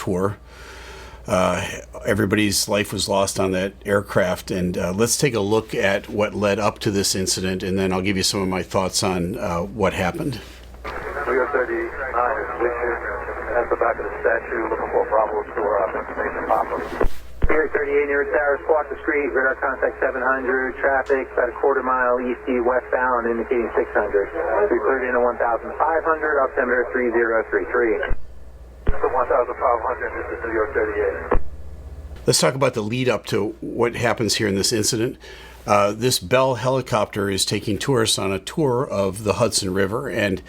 tour. Everybody's life was lost on that aircraft, and let's take a look at what led up to this incident, and then I'll give you some of my thoughts on what happened. We are 39 at the back of the statue looking for Bravo tour information pop-up. Here 38 near Tower, squawk the street, radar contact 700, traffic about a quarter mile east-east westbound indicating 600. We cleared in a 1,500, altimeter 3033. So 1,500, this is New York 38. Let's talk about the lead up to what happens here in this incident. This Bell helicopter is taking tourists on a tour of the Hudson River, and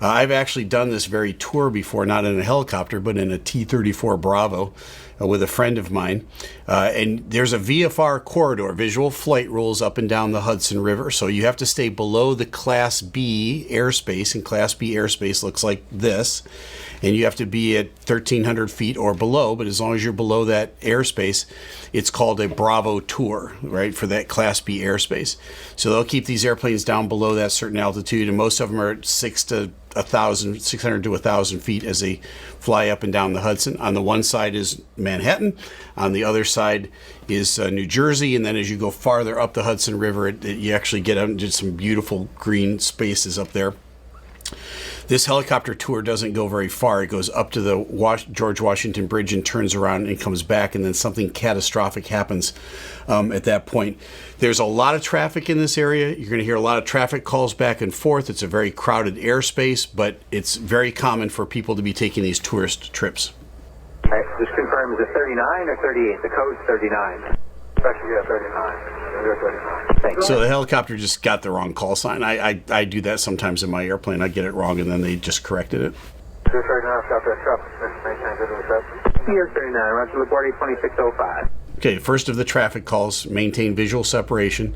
I've actually done this very tour before, not in a helicopter, but in a T-34 Bravo with a friend of mine. And there's a VFR corridor, visual flight rules, up and down the Hudson River. So you have to stay below the Class B airspace, and Class B airspace looks like this. And you have to be at 1,300 feet or below, but as long as you're below that airspace, it's called a Bravo tour, right, for that Class B airspace. So they'll keep these airplanes down below that certain altitude, and most of them are at 600 to 1,000 feet as they fly up and down the Hudson. On the one side is Manhattan, on the other side is New Jersey, and then as you go farther up the Hudson River, you actually get out into some beautiful green spaces up there. This helicopter tour doesn't go very far. It goes up to the George Washington Bridge and turns around and comes back, and then something catastrophic happens at that point. There's a lot of traffic in this area. You're going to hear a lot of traffic calls back and forth. It's a very crowded airspace, but it's very common for people to be taking these tourist trips. Okay, just confirm, is it 39 or 38? The code's 39. Actually, yeah, 39. You're 39. Thanks. So the helicopter just got the wrong call sign. I do that sometimes in my airplane. I get it wrong, and then they just corrected it. You're 39, stop that traffic. Maintain visual separation. Here 39, Roger, LaGuardia 2605. Okay, first of the traffic calls, maintain visual separation.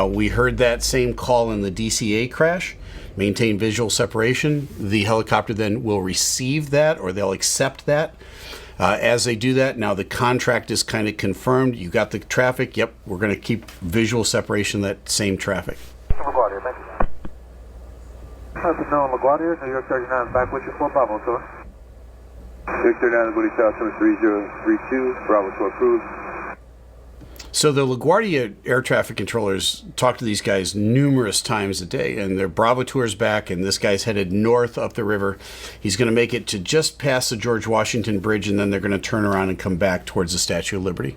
We heard that same call in the DCA crash, maintain visual separation. The helicopter then will receive that, or they'll accept that. As they do that, now the contract is kind of confirmed. You got the traffic. Yep, we're going to keep visual separation of that same traffic. LaGuardia, thank you. Hudson, no, LaGuardia, New York 39, back with you for Bravo tour. New York 39, LaGuardia, Tower 3032, Bravo tour approved. So the LaGuardia air traffic controllers talk to these guys numerous times a day, and their Bravo tour's back, and this guy's headed north up the river. He's going to make it to just past the George Washington Bridge, and then they're going to turn around and come back towards the Statue of Liberty.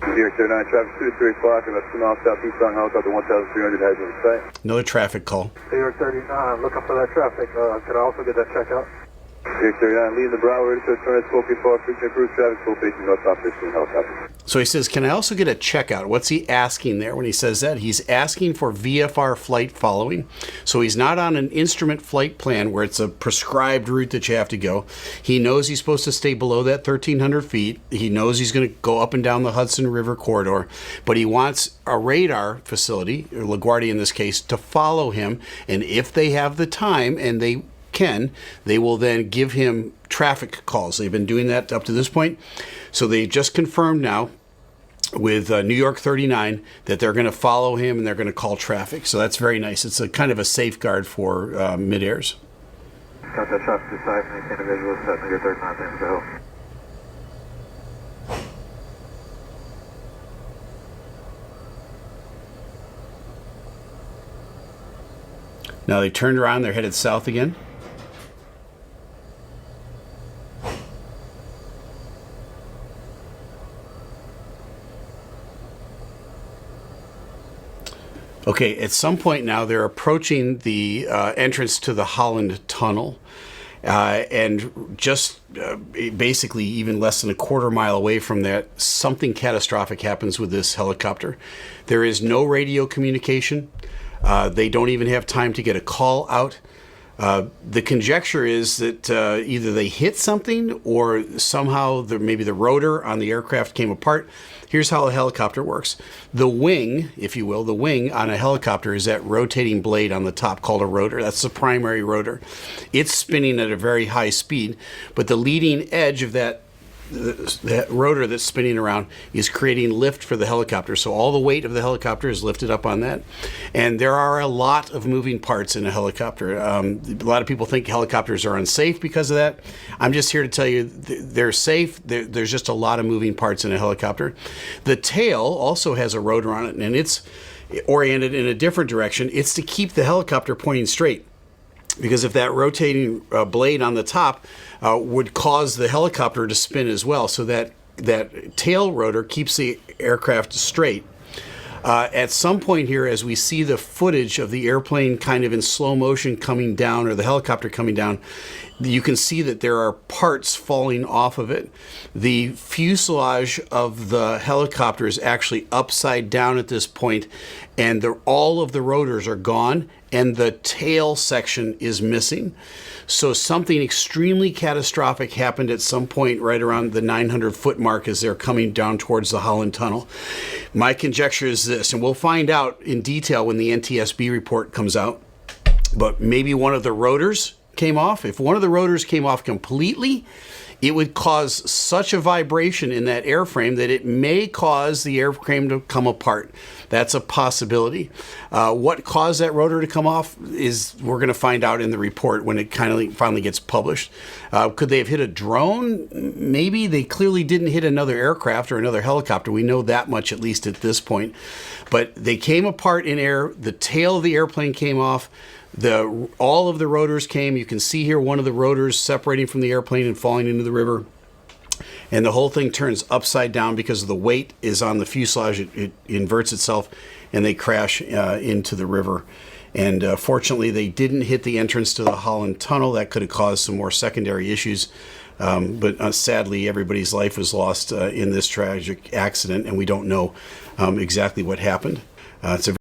New York 39, traffic 2 o'clock, and that's 2 miles southeastbound helicopter 1,300 heads on site. Another traffic call. New York 39, looking for that traffic. Could I also get that checkout? New York 39, leaving the Bravo, ready to turn at 12 frequent cruise traffic, full facing north south 15 helicopter. So he says, can I also get a checkout? What's he asking there when he says that? He's asking for VFR flight following. So he's not on an instrument flight plan where it's a prescribed route that you have to go. He knows he's supposed to stay below that 1,300 feet. He knows he's going to go up and down the Hudson River corridor, but he wants a radar facility, or LaGuardia in this case, to follow him. And if they have the time, and they will then give him traffic calls. They've been doing that up to this point. So they just confirmed now with New York 39 that they're going to follow him and they're going to call traffic. So that's very nice. It's a kind of a safeguard for mid-airs. Got that traffic to side, maintain a visual set, New York 39, thanks for help. Now they turned around, they're headed south again. Okay, at some point now they're approaching the entrance to the Holland Tunnel, and just basically even less than a quarter mile away from that, something catastrophic happens with this helicopter. There is no radio communication. They don't even have time to get a call out. The conjecture is that either they hit something or somehow maybe the rotor on the aircraft came apart. Here's how a helicopter works. The wing, if you will, the wing on a helicopter is that rotating blade on the top called a rotor. That's the primary rotor. It's spinning at a very high speed, but the leading edge of that the rotor that's spinning around is creating lift for the helicopter. So all the weight of the helicopter is lifted up on that. And there are a lot of moving parts in a helicopter. A lot of people think helicopters are unsafe because of that. I'm just here to tell you they're safe. There's just a lot of moving parts in a helicopter. The tail also has a rotor on it, and it's oriented in a different direction. It's to keep the helicopter pointing straight. Because if that rotating blade on the top would cause the helicopter to spin as well, so that tail rotor keeps the aircraft straight. At some point here, as we see the footage of the airplane kind of in slow motion coming down, or the helicopter coming down, you can see that there are parts falling off of it. The fuselage of the helicopter is actually upside down at this point, and all of the rotors are gone, and the tail section is missing. So something extremely catastrophic happened at some point right around the 900-foot mark as they're coming down towards the Holland Tunnel. My conjecture is this, and we'll find out in detail when the NTSB report comes out, but maybe one of the rotors came off. If one of the rotors came off completely, it would cause such a vibration in that airframe that it may cause the airframe to come apart. That's a possibility. What caused that rotor to come off is we're going to find out in the report when it finally gets published. Could they have hit a drone? Maybe. They clearly didn't hit another aircraft or another helicopter. We know that much, at least at this point. But they came apart in air. The tail of the airplane came off. All of the rotors came. You can see here one of the rotors separating from the airplane and falling into the river. And the whole thing turns upside down because of the weight is on the fuselage. It inverts itself, and they crash into the river. And fortunately, they didn't hit the entrance to the Holland Tunnel. That could have caused some more secondary issues. But sadly, everybody's life was lost in this tragic accident, and we don't know exactly what happened. It's a